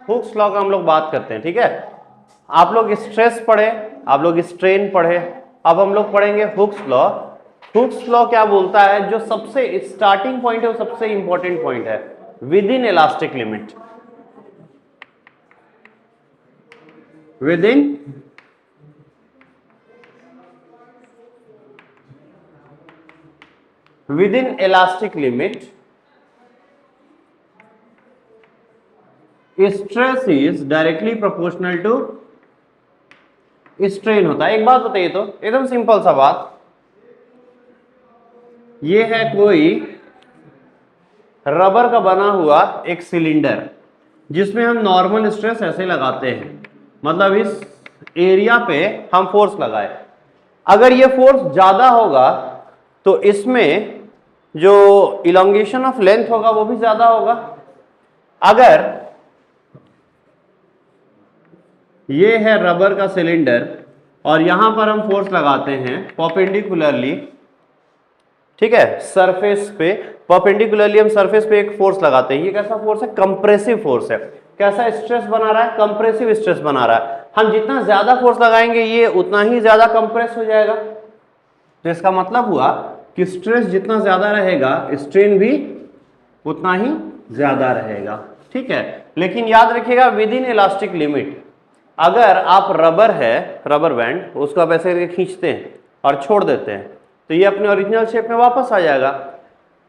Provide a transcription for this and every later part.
Hooke's law का हम लोग बात करते हैं, ठीक है। आप लोग स्ट्रेस पढ़े, आप लोग स्ट्रेन पढ़े, अब हम लोग पढ़ेंगे हुक्स लॉ। हुक्स लॉ क्या बोलता है, जो सबसे स्टार्टिंग पॉइंट है वो सबसे इंपॉर्टेंट पॉइंट है, within elastic limit. Within elastic limit stress is directly proportional to strain होता है। एक बात बताइए तो, एकदम सिंपल सा बात, ये है कोई रबर का बना हुआ एक सिलेंडर जिसमें हम नॉर्मल स्ट्रेस ऐसे लगाते हैं, मतलब इस एरिया पे हम फोर्स लगाए। अगर ये फोर्स ज्यादा होगा तो इसमें जो इलोंगेशन ऑफ लेंथ होगा वो भी ज्यादा होगा। अगर ये है रबर का सिलेंडर और यहां पर हम फोर्स लगाते हैं परपेंडिकुलरली, ठीक है, सरफेस पे परपेंडिकुलरली हम सरफेस पे एक फोर्स लगाते हैं। ये कैसा फोर्स है, कंप्रेसिव फोर्स है। कैसा स्ट्रेस बना रहा है, कंप्रेसिव स्ट्रेस बना रहा है। हम जितना ज्यादा फोर्स लगाएंगे ये उतना ही ज्यादा कंप्रेस हो जाएगा। तो इसका मतलब हुआ कि स्ट्रेस जितना ज्यादा रहेगा स्ट्रेन भी उतना ही ज्यादा रहेगा, ठीक है। लेकिन याद रखिएगा विद इन इलास्टिक लिमिट। अगर आप रबर है, रबर बैंड, उसको आप ऐसे करके खींचते हैं और छोड़ देते हैं तो ये अपने ओरिजिनल शेप में वापस आ जाएगा।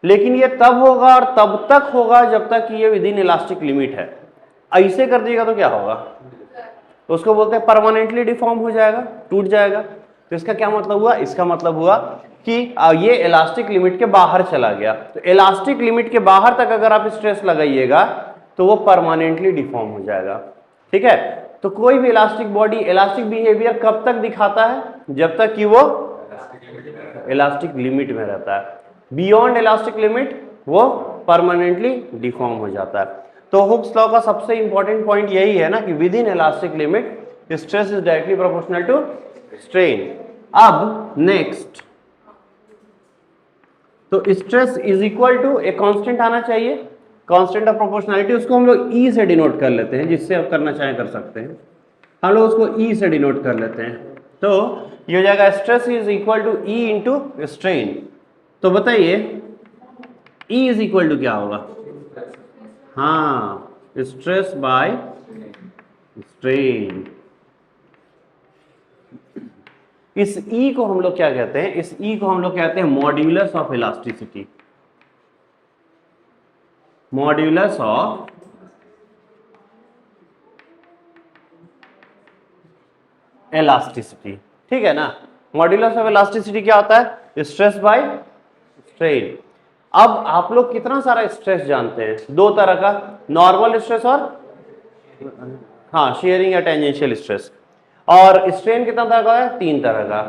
लेकिन ये तब होगा और तब तक होगा जब तक कि ये विद इन इलास्टिक लिमिट है। ऐसे कर दिएगा तो क्या होगा, तो उसको बोलते हैं परमानेंटली डिफॉर्म हो जाएगा, टूट जाएगा। तो इसका क्या मतलब हुआ, इसका मतलब हुआ कि ये इलास्टिक लिमिट के बाहर चला गया। तो इलास्टिक लिमिट के बाहर तक अगर आप स्ट्रेस लगाइएगा तो वो परमानेंटली डिफॉर्म हो जाएगा, ठीक है। तो कोई भी इलास्टिक बॉडी इलास्टिक बिहेवियर कब तक दिखाता है, जब तक कि वो इलास्टिक लिमिट में रहता है। बियॉन्ड इलास्टिक लिमिट वो परमानेंटली डिफॉर्म हो जाता है। तो हुक्स लॉ का सबसे इंपॉर्टेंट पॉइंट यही है ना कि within elastic limit stress is directly proportional to strain. अब नेक्स्ट, तो स्ट्रेस इज इक्वल टू एक कांस्टेंट आना चाहिए, कांस्टेंट ऑफ प्रोपोर्शनैलिटी। उसको हम लोग ई से डिनोट कर लेते हैं, जिससे आप करना चाहें कर सकते हैं। हम लोग उसको ई से डिनोट कर लेते हैं, तो ये हो जाएगा stress is equal to E into strain. तो बताइए ई इज इक्वल टू क्या होगा, हाँ, स्ट्रेस बाय स्ट्रेन। इस ई को हम लोग क्या कहते हैं, इस ई को हम लोग कहते हैं modulus of elasticity, modulus of elasticity, ठीक है ना। मॉड्यूलस ऑफ इलास्टिसिटी क्या होता है, स्ट्रेस बाय स्ट्रेन। अब आप लोग कितना सारा स्ट्रेस जानते हैं, दो तरह का, नॉर्मल स्ट्रेस और हाँ शेयरिंग या टेंजेंशियल स्ट्रेस। और स्ट्रेन कितना तरह का है, तीन तरह का।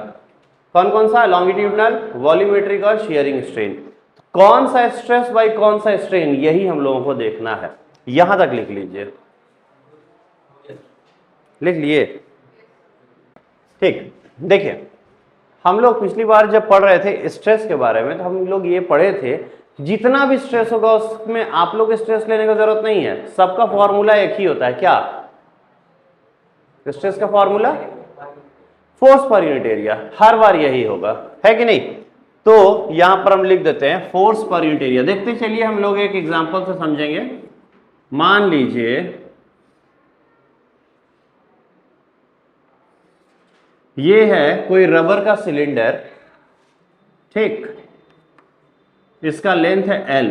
कौन कौन सा, लॉन्गिट्यूडनल, वॉल्यूमेट्रिक और शेयरिंग स्ट्रेन। कौन सा स्ट्रेस बाई कौन सा स्ट्रेन, यही हम लोगों को देखना है। यहां तक लिख लीजिए, लिख लिए, ठीक। देखिए हम लोग पिछली बार जब पढ़ रहे थे स्ट्रेस के बारे में तो हम लोग ये पढ़े थे जितना भी स्ट्रेस होगा उसमें आप लोग स्ट्रेस लेने की जरूरत नहीं है, सबका फॉर्मूला एक ही होता है। क्या स्ट्रेस का formula, force per unit area, हर बार यही होगा, है कि नहीं। तो यहां पर हम लिख देते हैं फोर्स पर यूनिट एरिया। देखते चलिए हम लोग एक एग्जांपल से समझेंगे। मान लीजिए ये है कोई रबर का सिलेंडर, ठीक, इसका लेंथ है L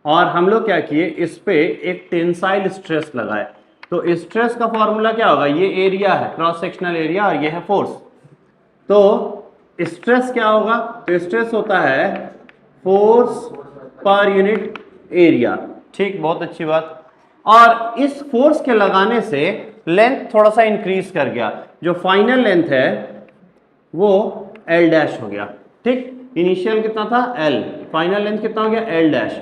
और हम लोग क्या किए, इस पे एक टेंसाइल स्ट्रेस लगाए। तो स्ट्रेस का फॉर्मूला क्या होगा, ये एरिया है, क्रॉस सेक्शनल एरिया, और ये है फोर्स। तो स्ट्रेस क्या होगा, तो स्ट्रेस होता है फोर्स पर यूनिट एरिया, ठीक, बहुत अच्छी बात। और इस फोर्स के लगाने से लेंथ थोड़ा सा इंक्रीज कर गया, जो फाइनल लेंथ है वो L डैश हो गया, ठीक। इनिशियल कितना था L, फाइनल लेंथ कितना हो गया L डैश।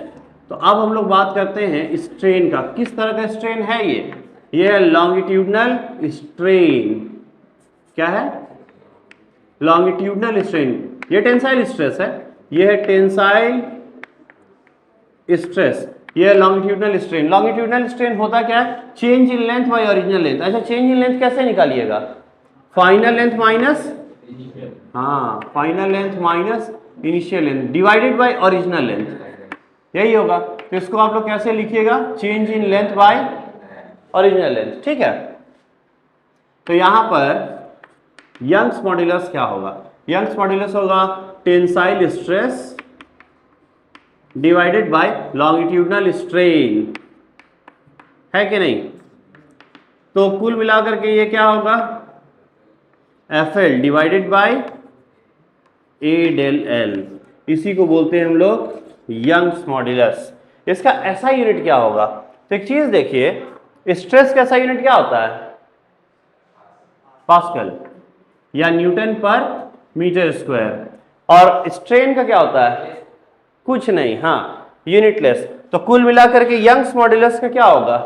तो अब हम लोग बात करते हैं स्ट्रेन का। किस तरह का स्ट्रेन है ये है लॉन्गिट्यूडनल स्ट्रेन। क्या है, लॉन्गिट्यूडनल स्ट्रेन। ये टेंसाइल स्ट्रेस है, ये है टेंसाइल स्ट्रेस, ये लॉन्गिट्यूडनल स्ट्रेन। लॉन्गिट्यूडनल स्ट्रेन होता क्या है? Change in length bye original length. अच्छा, चेंज इन लेंथ कैसे निकालिएगा? फाइनल लेंथ माइनस, हाँ, final length minus initial length divided by original length, यही होगा। तो इसको आप लोग कैसे लिखिएगा? Change in length bye original length, ठीक है। तो यहां पर यंग्स मॉड्यूलस क्या होगा? यंग्स मॉड्यूलस होगा tensile stress divided by longitudinal strain, है कि नहीं? तो कुल मिलाकर के ये क्या होगा? FL divided by A del L, इसी को बोलते हैं हम लोग यंग्स मॉड्यूलस। इसका ऐसा यूनिट क्या होगा? तो एक चीज देखिए, स्ट्रेस का ऐसा यूनिट क्या होता है? पास्कल या न्यूटन पर मीटर स्क्वायर। और स्ट्रेन का क्या होता है? कुछ नहीं, हाँ, यूनिटलेस। तो कुल मिलाकर के यंग्स मॉड्यूलस का क्या होगा?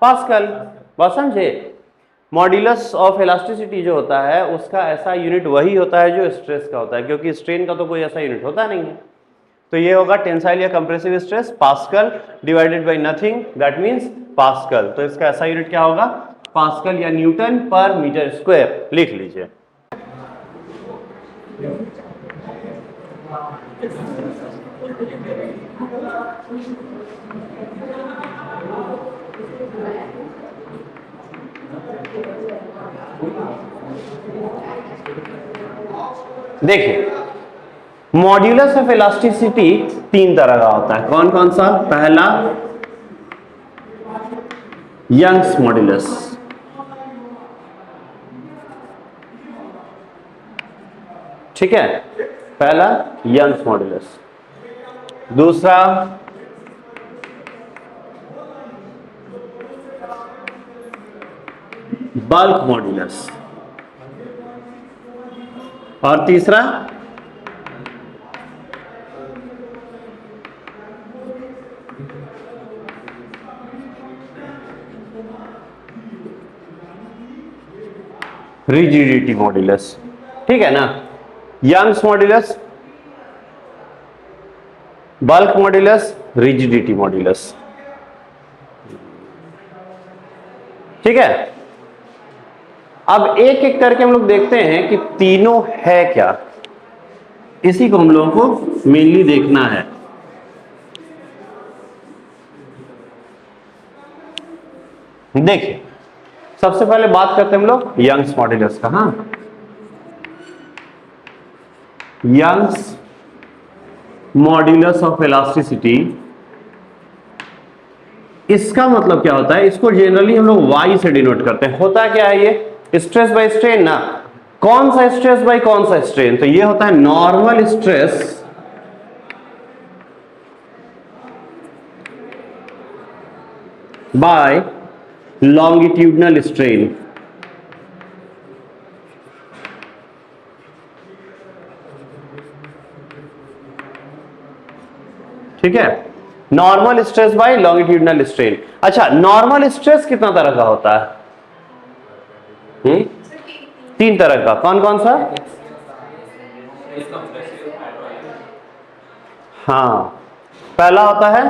पास्कल। बात समझे? मॉड्यूलस ऑफ इलास्टिसिटी जो होता है उसका ऐसा यूनिट वही होता है जो स्ट्रेस का होता है, क्योंकि स्ट्रेन का तो कोई ऐसा यूनिट होता नहीं है। तो ये होगा टेंसाइल या compressive stress, pascal divided by nothing, that means pascal. तो इसका ऐसा यूनिट क्या होगा? पास्कल या न्यूटन पर मीटर स्क्वायर, लिख लीजिए। देखिए, मॉड्यूलस ऑफ इलास्टिसिटी तीन तरह का होता है। कौन कौन सा? पहला यंग्स मॉड्यूलस, ठीक है, पहला यंग्स मॉड्यूलस। दूसरा बल्क मॉड्यूलस, और तीसरा रिजिडिटी मॉड्यूलस, ठीक है ना? Young's modulus, bulk modulus, rigidity modulus, ठीक है। अब एक एक करके हम लोग देखते हैं कि तीनों है क्या, इसी को हम लोगों को मेनली देखना है। देखिए, सबसे पहले बात करते हैं हम लोग यंग्स मॉड्यूलस का। हाँ, यंग्स मॉड्यूलस ऑफ इलास्टिसिटी, इसका मतलब क्या होता है? इसको जनरली हम लोग Y से डिनोट करते हैं। होता क्या है ये? स्ट्रेस बाय स्ट्रेन ना। कौन सा स्ट्रेस बाय कौन सा स्ट्रेन? तो ये होता है normal stress by longitudinal strain, ठीक है। Normal stress by longitudinal strain. अच्छा, नॉर्मल स्ट्रेस कितना तरह का होता है? तीन तरह का। कौन कौन सा? हाँ, पहला होता है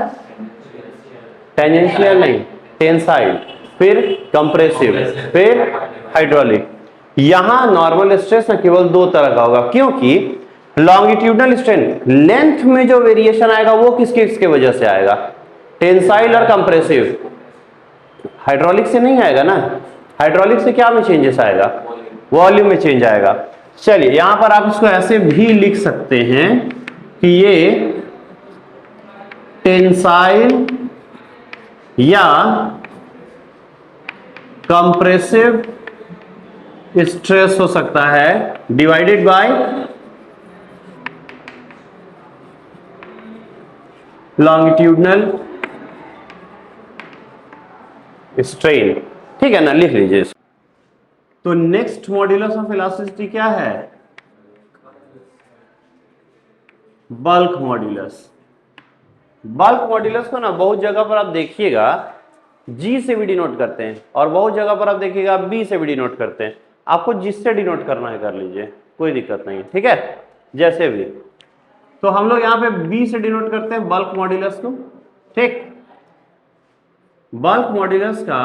टेंजेंशियल, नहीं, टेंसाइल, फिर कंप्रेसिव, फिर हाइड्रोलिक। यहां नॉर्मल स्ट्रेस ना केवल दो तरह का होगा, क्योंकि लॉन्गिट्यूडनल स्ट्रेन लेंथ में जो वेरिएशन आएगा वो किसके किसके वजह से आएगा? टेंसाइल और कंप्रेसिव। हाइड्रोलिक से नहीं आएगा ना। हाइड्रोलिक से क्या में चेंजेस आएगा? वॉल्यूम में चेंज आएगा। चलिए, यहां पर आप इसको ऐसे भी लिख सकते हैं कि ये टेंसाइल या कंप्रेसिव स्ट्रेस हो सकता है डिवाइडेड बाय लॉन्गिट्यूडनल स्ट्रेन, ठीक है ना? लिख लीजिए इसको। तो नेक्स्ट मॉड्यूलस ऑफ इलास्टिसिटी क्या है? Bulk modulus. बल्क मॉड्यूलस को ना बहुत जगह पर आप देखिएगा G से भी डिनोट करते हैं, और बहुत जगह पर आप देखिएगा B से भी डिनोट करते हैं। आपको जिससे डिनोट करना है कर लीजिए, कोई दिक्कत नहीं है, ठीक है, जैसे भी। तो हम लोग यहां पे बी से डिनोट करते हैं बल्क मॉड्यूलस को। ठीक, बल्क मॉड्यूलस का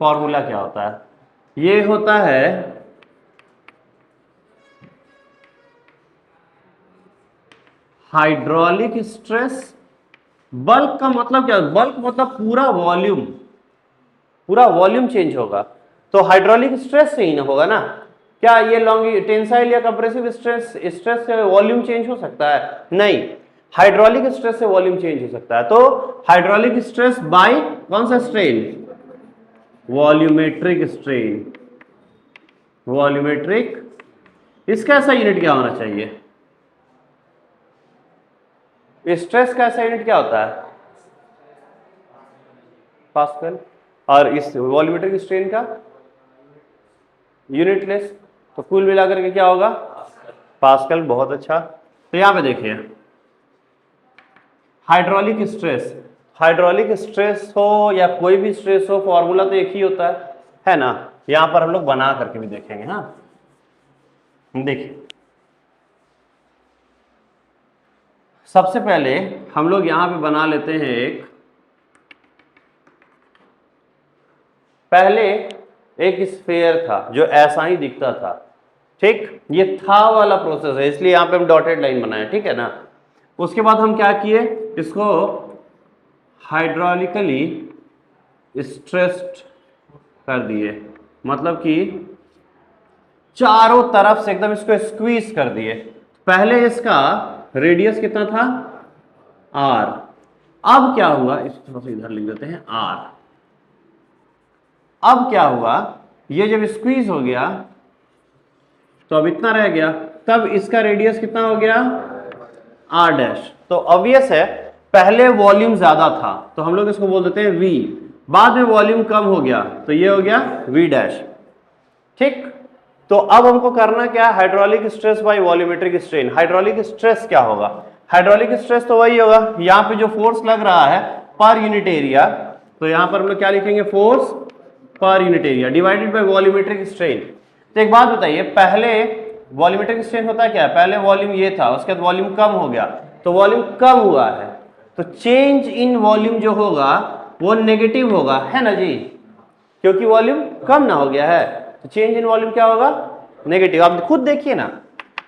फॉर्मूला क्या होता है? ये होता है हाइड्रोलिक स्ट्रेस। बल्क का मतलब क्या? बल्क मतलब पूरा वॉल्यूम, पूरा वॉल्यूम चेंज होगा, तो हाइड्रोलिक स्ट्रेस से ही ना होगा ना। क्या ये लॉन्ग टेंसाइल या कंप्रेसिव स्ट्रेस स्ट्रेस से वॉल्यूम चेंज हो सकता है? नहीं, हाइड्रोलिक स्ट्रेस से वॉल्यूम चेंज हो सकता है। तो हाइड्रोलिक स्ट्रेस बाय कौन सा स्ट्रेन? Volumetric strain. वॉल्यूमेट्रिक, इसका ऐसा यूनिट क्या होना चाहिए? स्ट्रेस का ऐसा यूनिट क्या होता है? पास्कल। और इस वॉल्यूमेट्रिक स्ट्रेन का यूनिटलेस, तो कुल मिलाकर के क्या होगा? पास्कल। बहुत अच्छा। तो यहां पे देखिए हाइड्रोलिक स्ट्रेस, हाइड्रोलिक स्ट्रेस हो या कोई भी स्ट्रेस हो, फॉर्मूला तो एक ही होता है ना। यहां पर हम लोग बना करके भी देखेंगे। हाँ देखिए, सबसे पहले हम लोग यहां पे बना लेते हैं एक, पहले एक स्फीयर था जो ऐसा ही दिखता था। ठीक, ये था वाला प्रोसेस है, इसलिए यहां पे हम डॉटेड लाइन बनाए। ठीक है ना। उसके बाद हम क्या किए, इसको हाइड्रोलिकली स्ट्रेस्ड कर दिए, मतलब कि चारों तरफ से एकदम इसको स्क्वीज कर दिए। पहले इसका रेडियस कितना था? आर। अब क्या हुआ, इसको थोड़ा सा इधर लिख देते हैं आर। अब क्या हुआ, ये जब स्क्वीज हो गया तो अब इतना रह गया, तब इसका रेडियस कितना हो गया? Are dash. तो ऑब्वियस है पहले वॉल्यूम ज्यादा था तो हम लोग इसको बोल देते हैं वी, बाद में वॉल्यूम कम हो गया तो ये हो गया वी डैश। ठीक, तो अब हमको करना क्या है? Hydraulic stress by volumetric strain. Hydraulic stress क्या होगा? हाइड्रोलिक स्ट्रेस तो वही होगा, यहां पे जो फोर्स लग रहा है पर यूनिट एरिया, तो यहां पर हम लोग क्या लिखेंगे? Force per unit area divided by volumetric strain. तो एक बात बताइए, पहले वॉल्यूमेट्रिक स्ट्रेन होता क्या है? पहले वॉल्यूम ये था, उसके बाद वॉल्यूम कम हो गया, तो वॉल्यूम कम हुआ है, तो चेंज इन वॉल्यूम जो होगा वो नेगेटिव होगा, है ना जी, क्योंकि वॉल्यूम कम ना हो गया है। तो चेंज इन वॉल्यूम क्या होगा? नेगेटिव। आप खुद देखिए ना,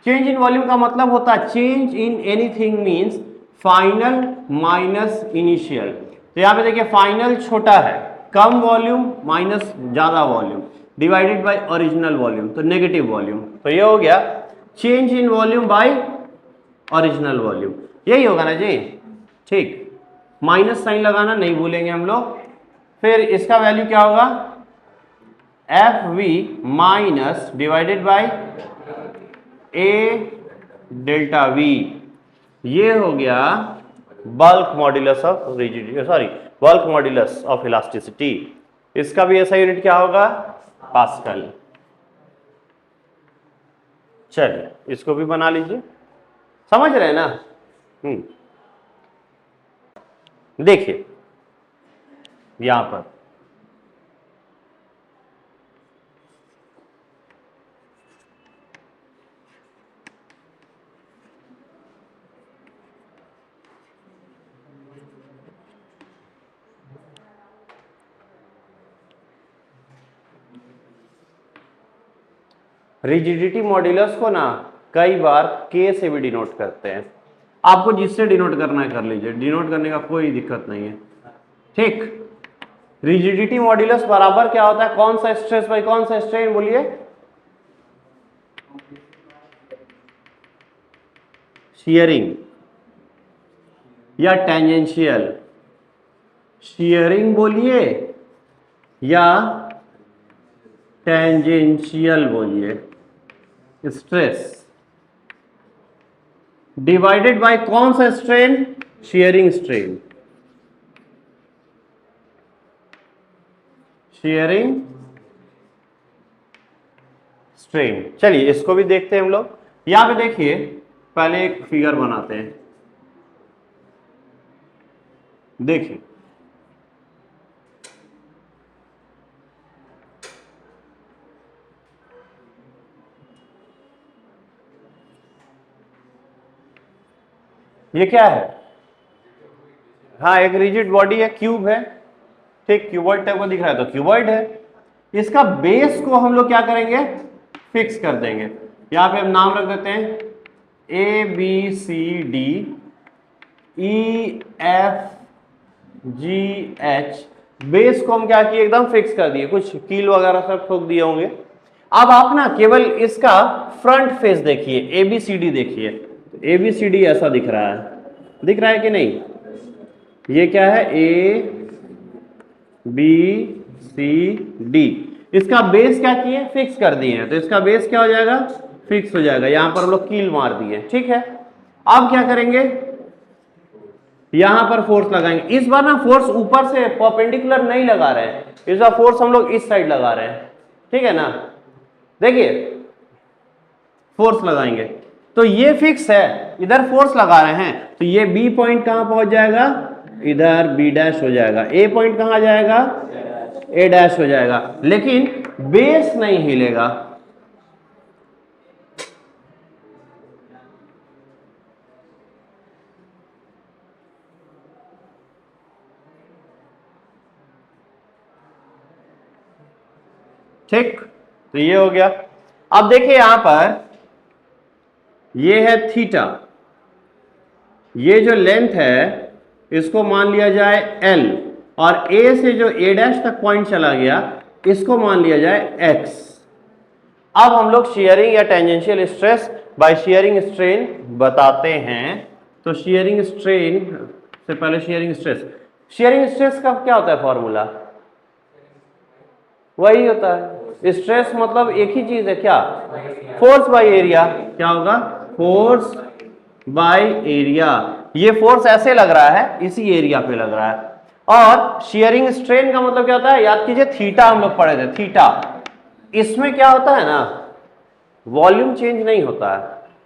चेंज इन वॉल्यूम का मतलब होता है change in anything means final minus initial. तो यहां पे देखिए फाइनल छोटा है, कम वॉल्यूम माइनस ज्यादा volume divided by original volume, तो नेगेटिव वॉल्यूम। तो ये हो गया change in volume by original volume, यही होगा ना जी। ठीक, माइनस साइन लगाना नहीं भूलेंगे हम लोग। फिर इसका वैल्यू क्या होगा? F V minus divided by A delta V, ये हो गया bulk modulus of rigidity, sorry bulk modulus of elasticity. इसका भी ऐसा यूनिट क्या होगा? पास्कल। चलिए इसको भी बना लीजिए, समझ रहे हैं ना। देखिए यहां पर रिजिडिटी मॉड्यूलस को ना कई बार के से भी डिनोट करते हैं। आपको जिससे डिनोट करना है कर लीजिए, डिनोट करने का कोई दिक्कत नहीं है। ठीक, रिजिडिटी मॉड्यूलस बराबर क्या होता है? कौन सा स्ट्रेस बाई कौन सा स्ट्रेन? बोलिए। शियरिंग या टेंजेंशियल? शियरिंग बोलिए या टेंजेंशियल बोलिए। स्ट्रेस डिवाइडेड बाय कौन सा strain? Shearing strain. Shearing strain. चलिए इसको भी देखते हैं हम लोग। यहां पे देखिए पहले एक फिगर बनाते हैं। देखिए ये क्या है? हाँ, एक रिजिड बॉडी है, क्यूब है, ठीक, क्यूबॉइड टाइप का दिख रहा है तो क्यूबॉइड है। इसका बेस को हम लोग क्या करेंगे? फिक्स कर देंगे। यहां पे हम नाम रख देते हैं ABCD EFGH। बेस को हम क्या किए? एकदम फिक्स कर दिए, कुछ कील वगैरह सब ठोक दिए होंगे। अब आप ना केवल इसका फ्रंट फेस देखिए, ABCD देखिए, ABCD ऐसा दिख रहा है कि नहीं? ये क्या है? ABCD। इसका बेस क्या किए? फिक्स कर दिए हैं, तो इसका बेस क्या हो जाएगा? फिक्स हो जाएगा। यहां पर हम लोग कील मार दिए, ठीक है। अब क्या करेंगे? यहां पर फोर्स लगाएंगे। इस बार ना फोर्स ऊपर से परपेंडिकुलर नहीं लगा रहे हैं, इस बार फोर्स हम लोग इस साइड लगा रहे हैं, ठीक है ना? देखिए, फोर्स लगाएंगे तो ये फिक्स है, इधर फोर्स लगा रहे हैं तो ये बी पॉइंट कहां पहुंच जाएगा? इधर बी डैश हो जाएगा। ए पॉइंट कहां जाएगा? ए डैश हो जाएगा, लेकिन बेस नहीं हिलेगा। ठीक, तो ये हो गया। अब देखिए यहां पर ये है थीटा, ये जो लेंथ है इसको मान लिया जाए L, और A से जो A डैश तक पॉइंट चला गया इसको मान लिया जाए X। अब हम लोग शेयरिंग या tangential stress by sharing strain बताते हैं। तो शेयरिंग स्ट्रेन से पहले शेयरिंग स्ट्रेस, शेयरिंग स्ट्रेस का क्या होता है फॉर्मूला? वही होता है, स्ट्रेस मतलब एक ही चीज है, क्या? Force by area. क्या होगा? Force by area. ये फोर्स ऐसे लग रहा है, इसी एरिया पे लग रहा है। और शेयरिंग स्ट्रेन का मतलब क्या होता है? याद कीजिए, थीटा हम लोग पढ़े थे, थीटा। इसमें क्या होता है ना, वॉल्यूम चेंज नहीं होता है,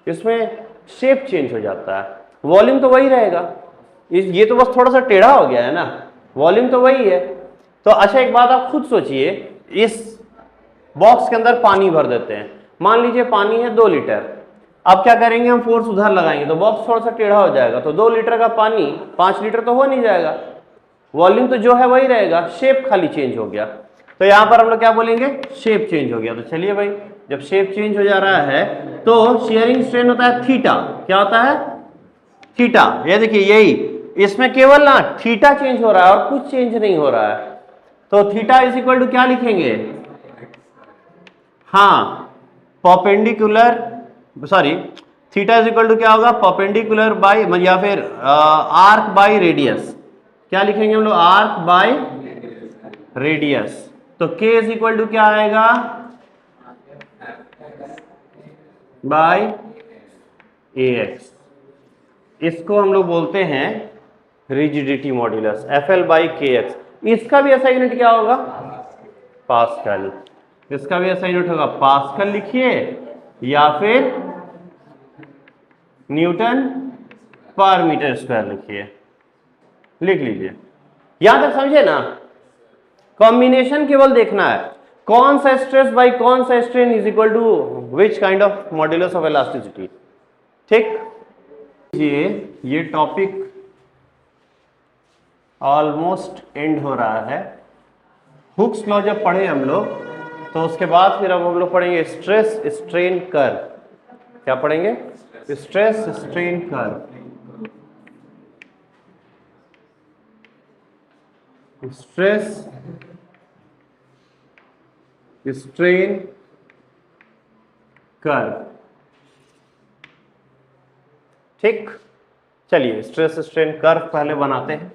इसमें शेप चेंज हो जाता है। वॉल्यूम तो वही रहेगा, ये तो बस थोड़ा सा टेढ़ा हो गया है ना, वॉल्यूम तो वही है। तो अच्छा, एक बात आप खुद सोचिए, इस बॉक्स के अंदर पानी भर देते हैं, मान लीजिए पानी है 2 लीटर। अब क्या करेंगे? हम फोर्स उधर लगाएंगे तो बॉक्स थोड़ा सा टेढ़ा हो जाएगा, तो 2 लीटर का पानी 5 लीटर तो हो नहीं जाएगा। वॉल्यूम तो जो है वही रहेगा, शेप खाली चेंज हो गया। तो यहां पर हम लोग क्या बोलेंगे? शेप चेंज हो गया। तो चलिए भाई, जब शेप चेंज हो जा रहा है तो शेयरिंग स्ट्रेन होता है थीटा। क्या होता है? थीटा। ये देखिए, यही इसमें केवल ना थीटा चेंज हो रहा है और कुछ चेंज नहीं हो रहा है। तो थीटा इज इक्वल टू क्या लिखेंगे? हाँ, perpendicular, sorry, theta is equal to क्या होगा? परपेंडिकुलर बाय, या फिर आर्क बाय रेडियस। क्या लिखेंगे हम लोग? Arc by radius. तो k इज इक्वल टू क्या आएगा? By ax। इसको हम लोग बोलते हैं rigidity modulus, FL by kx। इसका भी ऐसा यूनिट क्या होगा? पास्कल। इसका भी ऐसा यूनिट होगा, पास्कल लिखिए या फिर न्यूटन पर मीटर स्क्वायर लिखिए, लिख लीजिए। यहां तक समझे ना? कॉम्बिनेशन केवल देखना है, कौन सा स्ट्रेस बाई कौन सा strain is equal to which kind of modulus of elasticity. ठीक, ये टॉपिक ऑलमोस्ट एंड हो रहा है। हुक्स लॉ जब पढ़े हम लोग तो उसके बाद फिर अब हम लोग पढ़ेंगे स्ट्रेस स्ट्रेन कर्व। क्या पढ़ेंगे? Stress strain curve. Stress strain curve. ठीक, चलिए स्ट्रेस स्ट्रेन कर्व पहले बनाते हैं,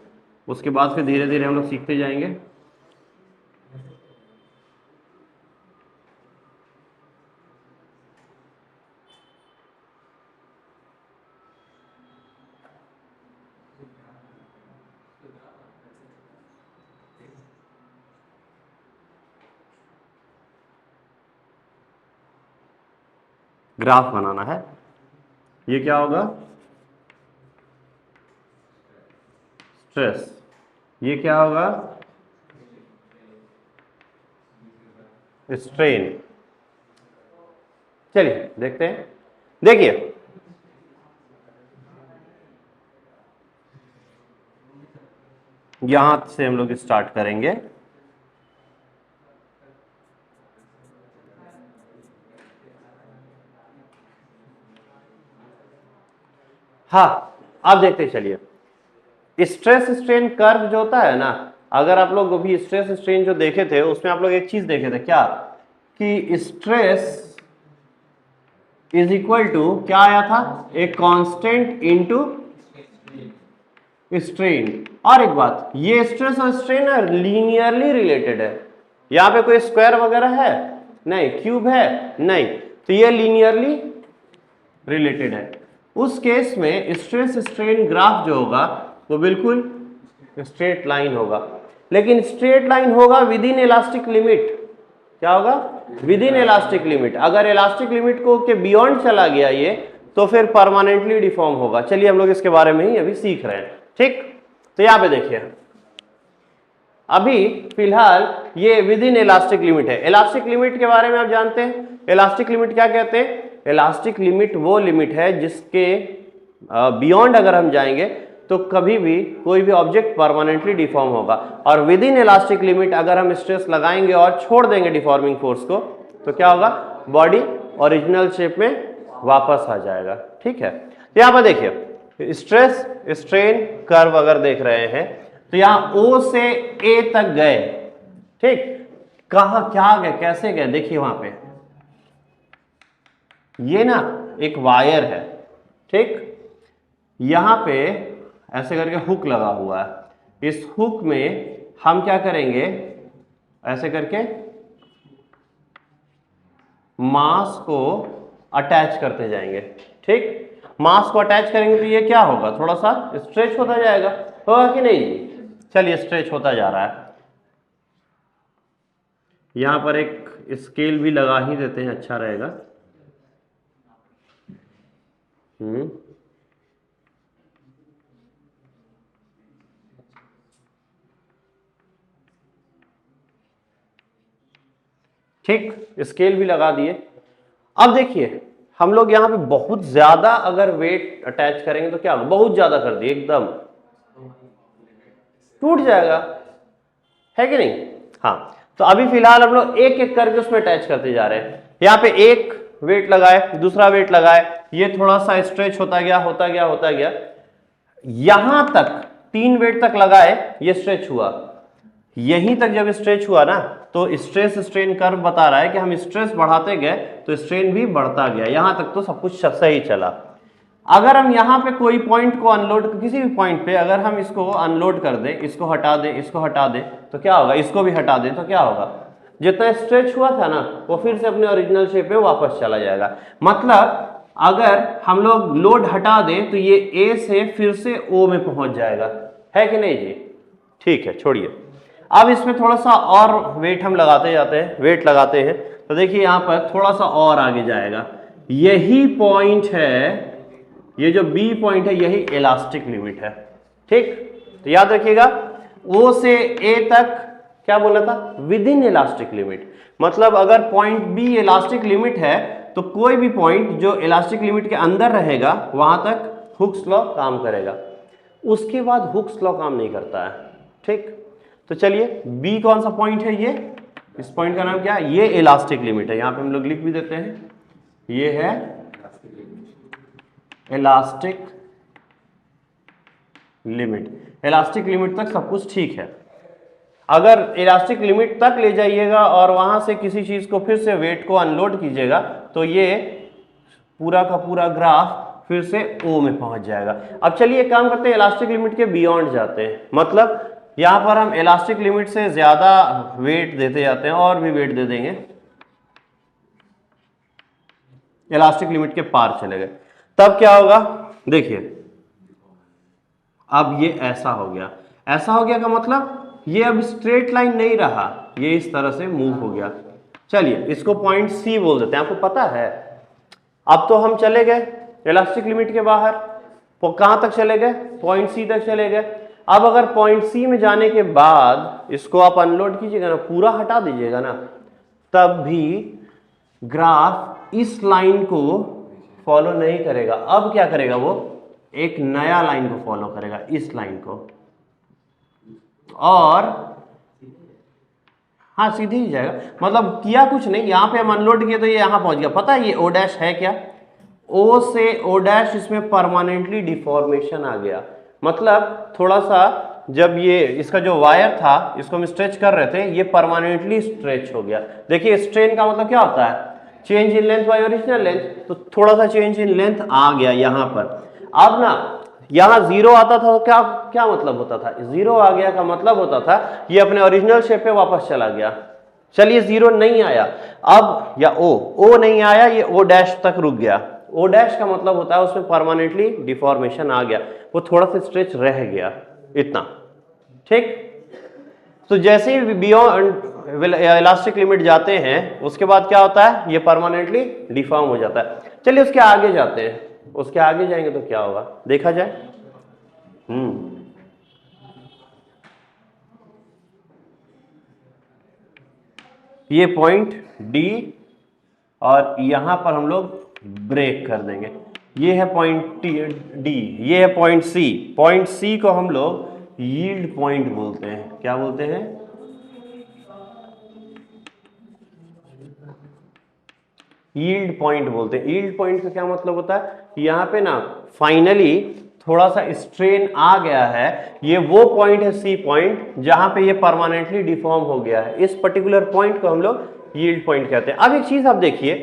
उसके बाद फिर धीरे धीरे हम लोग सीखते जाएंगे। ग्राफ बनाना है। ये क्या होगा? स्ट्रेस। ये क्या होगा? स्ट्रेन। चलिए देखते हैं। देखिए, यहां से हम लोग स्टार्ट करेंगे। हाँ, अब देखते चलिए स्ट्रेस स्ट्रेन कर्व जो होता है ना, अगर आप लोग अभी स्ट्रेस स्ट्रेन जो देखे थे उसमें आप लोग एक चीज देखे थे क्या, कि स्ट्रेस इज इक्वल टू क्या आया था, एक कांस्टेंट इनटू स्ट्रेन। और एक बात, ये स्ट्रेस और स्ट्रेन लीनियरली रिलेटेड है, यहां पे कोई स्क्वायर वगैरह है नहीं, क्यूब है नहीं, तो ये लीनियरली रिलेटेड है। उस केस में स्ट्रेस स्ट्रेन ग्राफ जो होगा वो बिल्कुल स्ट्रेट लाइन होगा, लेकिन स्ट्रेट लाइन होगा विद इन इलास्टिक लिमिट। क्या होगा, विद इन इलास्टिक लिमिट। अगर इलास्टिक लिमिट को के बियॉन्ड चला गया ये, तो फिर परमानेंटली डिफॉर्म होगा। चलिए हम लोग इसके बारे में ही अभी सीख रहे हैं, ठीक। तो यहां पे देखिए, अभी फिलहाल ये विद इन इलास्टिक लिमिट है। इलास्टिक लिमिट के बारे में आप जानते हैं, इलास्टिक लिमिट क्या कहते हैं, इलास्टिक लिमिट वो लिमिट है जिसके बियॉन्ड अगर हम जाएंगे तो कभी भी कोई भी ऑब्जेक्ट परमानेंटली डिफॉर्म होगा। और विद इन इलास्टिक लिमिट अगर हम स्ट्रेस लगाएंगे और छोड़ देंगे डिफॉर्मिंग फोर्स को, तो क्या होगा, बॉडी ओरिजिनल शेप में वापस आ जाएगा, ठीक है। तो यहां पर देखिए स्ट्रेस स्ट्रेन कर्व अगर देख रहे हैं तो यहां O से A तक गए, ठीक। कहां क्या गए, कैसे गए, देखिए वहां पे ये ना एक वायर है, ठीक। यहां पे ऐसे करके हुक लगा हुआ है, इस हुक में हम क्या करेंगे, ऐसे करके मास को अटैच करते जाएंगे, ठीक। मास को अटैच करेंगे तो ये क्या होगा, थोड़ा सा स्ट्रेच होता जाएगा, होगा कि नहीं जी। चलिए स्ट्रेच होता जा रहा है। यहां पर एक स्केल भी लगा ही देते हैं, अच्छा रहेगा। ठीक, स्केल भी लगा दिए। अब देखिए हम लोग यहां पे बहुत ज्यादा अगर वेट अटैच करेंगे तो क्या होगा, बहुत ज्यादा कर दिए एकदम टूट जाएगा, है कि नहीं। हाँ, तो अभी फिलहाल हम लोग एक एक करके उसमें अटैच करते जा रहे हैं। यहाँ पे एक वेट लगाए, दूसरा वेट लगाए, ये थोड़ा सा स्ट्रेच होता गया होता गया होता गया, यहां तक 3 वेट तक लगाए, ये स्ट्रेच हुआ। यहीं तक जब स्ट्रेच हुआ ना, तो स्ट्रेस स्ट्रेन कर्व बता रहा है कि हम स्ट्रेस बढ़ाते गए तो स्ट्रेन भी बढ़ता गया, यहां तक तो सब कुछ सही चला। अगर हम यहाँ पे कोई पॉइंट को अनलोड, किसी भी पॉइंट पे अगर हम इसको अनलोड कर दें, इसको हटा दें, इसको हटा दें, तो क्या होगा, इसको भी हटा दें तो क्या होगा, जितना स्ट्रेच हुआ था ना वो फिर से अपने ओरिजिनल शेप में वापस चला जाएगा। मतलब अगर हम लोग लोड हटा दें तो ये ए से फिर से ओ में पहुंच जाएगा, है कि नहीं जी। ठीक है, छोड़िए। अब इसमें थोड़ा सा और वेट हम लगाते जाते हैं, वेट लगाते हैं, तो देखिए यहाँ पर थोड़ा सा और आगे जाएगा। यही पॉइंट है, ये जो बी पॉइंट है यही इलास्टिक लिमिट है, ठीक। तो याद रखिएगा ओ से ए तक क्या बोला था, विद इन इलास्टिक लिमिट। मतलब अगर पॉइंट बी इलास्टिक लिमिट है तो कोई भी पॉइंट जो इलास्टिक लिमिट के अंदर रहेगा वहां तक हुक्स लॉ काम करेगा, उसके बाद हुक्स लॉ काम नहीं करता है, ठीक। तो चलिए बी कौन सा पॉइंट है, ये इस पॉइंट का नाम क्या है, ये इलास्टिक लिमिट है। यहां पे हम लोग लिख भी देते हैं, ये है इलास्टिक लिमिट। इलास्टिक लिमिट तक सब कुछ ठीक है। अगर इलास्टिक लिमिट तक ले जाइएगा और वहां से किसी चीज को फिर से वेट को अनलोड कीजिएगा तो ये पूरा का पूरा ग्राफ फिर से ओ में पहुंच जाएगा। अब चलिए एक काम करते हैं, इलास्टिक लिमिट के बियॉन्ड जाते हैं। मतलब यहां पर हम इलास्टिक लिमिट से ज्यादा वेट देते जाते हैं और भी वेट दे देंगे, इलास्टिक लिमिट के पार चले गए, तब क्या होगा, देखिए अब ये ऐसा हो गया। ऐसा हो गया का मतलब ये अब स्ट्रेट लाइन नहीं रहा, ये इस तरह से मूव हो गया। चलिए इसको पॉइंट सी बोल देते हैं, आपको पता है। अब तो हम चले गए इलास्टिक लिमिट के बाहर, तो कहां तक चले गए, पॉइंट सी तक चले गए। अब अगर पॉइंट सी में जाने के बाद इसको आप अनलोड कीजिएगा ना, पूरा हटा दीजिएगा ना, तब भी ग्राफ इस लाइन को फॉलो नहीं करेगा। अब क्या करेगा, वो एक नया लाइन को फॉलो करेगा, इस लाइन को, और हाँ सीधे ही जाएगा, मतलब किया कुछ नहीं, यहाँ पे हम अनलोड किए तो ये यहाँ पहुंच गया। पता है ये ओ डैश है क्या, ओ से ओ डैश इसमें परमानेंटली डिफॉर्मेशन आ गया। मतलब थोड़ा सा जब ये इसका जो वायर था इसको हम स्ट्रेच कर रहे थे, ये परमानेंटली स्ट्रेच हो गया। देखिए स्ट्रेन का मतलब क्या होता है, change in length bye original length, तो थोड़ा सा चेंज इन लेंथ आ गया यहाँ पर। अब ना यहाँ जीरो आता था तो क्या क्या मतलब होता था, जीरो आ गया का मतलब होता था ये अपने ओरिजिनल शेप पे वापस चला गया। चलिए जीरो नहीं आया अब, या ओ नहीं आया, ये ओ डैश तक रुक गया। ओ डैश का मतलब होता है उसमें परमानेंटली डिफॉर्मेशन आ गया, वो थोड़ा सा स्ट्रेच रह गया इतना, ठीक। तो जैसे ही बियॉन्ड इलास्टिक लिमिट जाते हैं उसके बाद क्या होता है, ये परमानेंटली डिफॉर्म हो जाता है। चलिए उसके आगे जाते हैं, उसके आगे जाएंगे तो क्या होगा देखा जाए। ये पॉइंट डी और यहां पर हम लोग ब्रेक कर देंगे। ये है पॉइंट डी, ये है पॉइंट सी। पॉइंट सी को हम लोग यील्ड पॉइंट बोलते हैं। क्या बोलते हैं, यील्ड पॉइंट बोलते हैं। यील्ड पॉइंट का क्या मतलब होता है, यहाँ पे ना फाइनली थोड़ा सा स्ट्रेन आ गया है, ये वो पॉइंट है सी पॉइंट जहां पे ये परमानेंटली डिफॉर्म हो गया है। इस पर्टिकुलर पॉइंट को हम लोग यील्ड पॉइंट कहते हैं। अब एक चीज आप देखिए,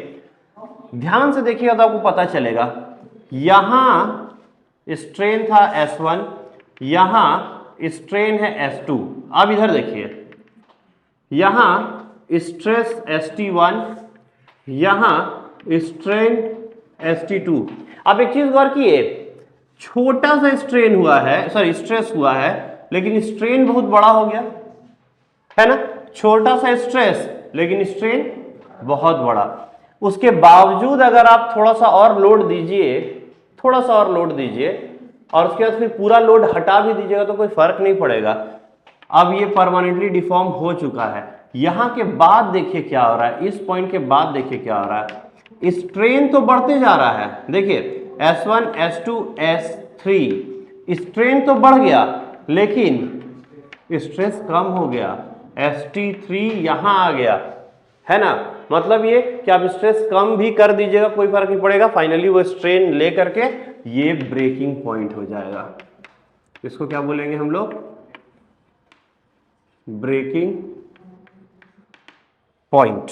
ध्यान से देखिएगा तो आपको पता चलेगा, यहां स्ट्रेन था S1, यहां स्ट्रेन है S2। अब इधर देखिए, यहां स्ट्रेस ST1, यहां स्ट्रेन ST2। अब एक चीज गौर किए, छोटा सा स्ट्रेन हुआ है, सॉरी स्ट्रेस हुआ है, लेकिन स्ट्रेन बहुत बड़ा हो गया है ना। छोटा सा स्ट्रेस लेकिन स्ट्रेन बहुत बड़ा। उसके बावजूद अगर आप थोड़ा सा और लोड दीजिए, थोड़ा सा और लोड दीजिए और उसके बाद फिर पूरा लोड हटा भी दीजिएगा तो कोई फर्क नहीं पड़ेगा। अब ये परमानेंटली डिफॉर्म हो चुका है। यहां के बाद देखिए क्या हो रहा है, इस पॉइंट के बाद देखिए क्या हो रहा है, स्ट्रेन तो बढ़ते जा रहा है। देखिए S1 S2 S3, स्ट्रेन तो बढ़ गया लेकिन स्ट्रेस कम हो गया। ST3 यहां आ गया है ना, मतलब ये कि आप स्ट्रेस कम भी कर दीजिएगा कोई फर्क नहीं पड़ेगा, फाइनली वो स्ट्रेन ले करके ये ब्रेकिंग पॉइंट हो जाएगा। इसको क्या बोलेंगे हम लोग, ब्रेकिंग पॉइंट,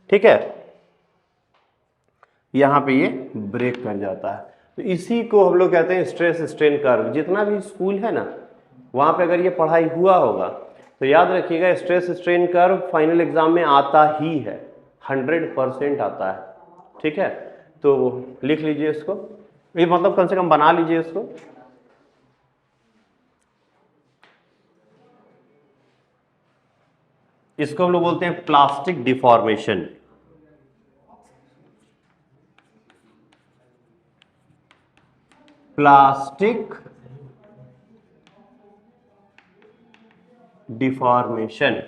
ठीक है। यहां पे ये ब्रेक कर जाता है, तो इसी को हम लोग कहते हैं स्ट्रेस स्ट्रेन कर्व। जितना भी स्कूल है ना वहां पे अगर ये पढ़ाई हुआ होगा तो याद रखिएगा, stress strain curve final exam में आता ही है, 100% आता है, ठीक है। तो लिख लीजिए इसको, ये मतलब कम से कम बना लीजिए इसको। इसको हम लोग बोलते हैं प्लास्टिक डिफॉर्मेशन। प्लास्टिक डिफॉर्मेशन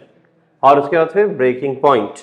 और उसके बाद फिर ब्रेकिंग पॉइंट।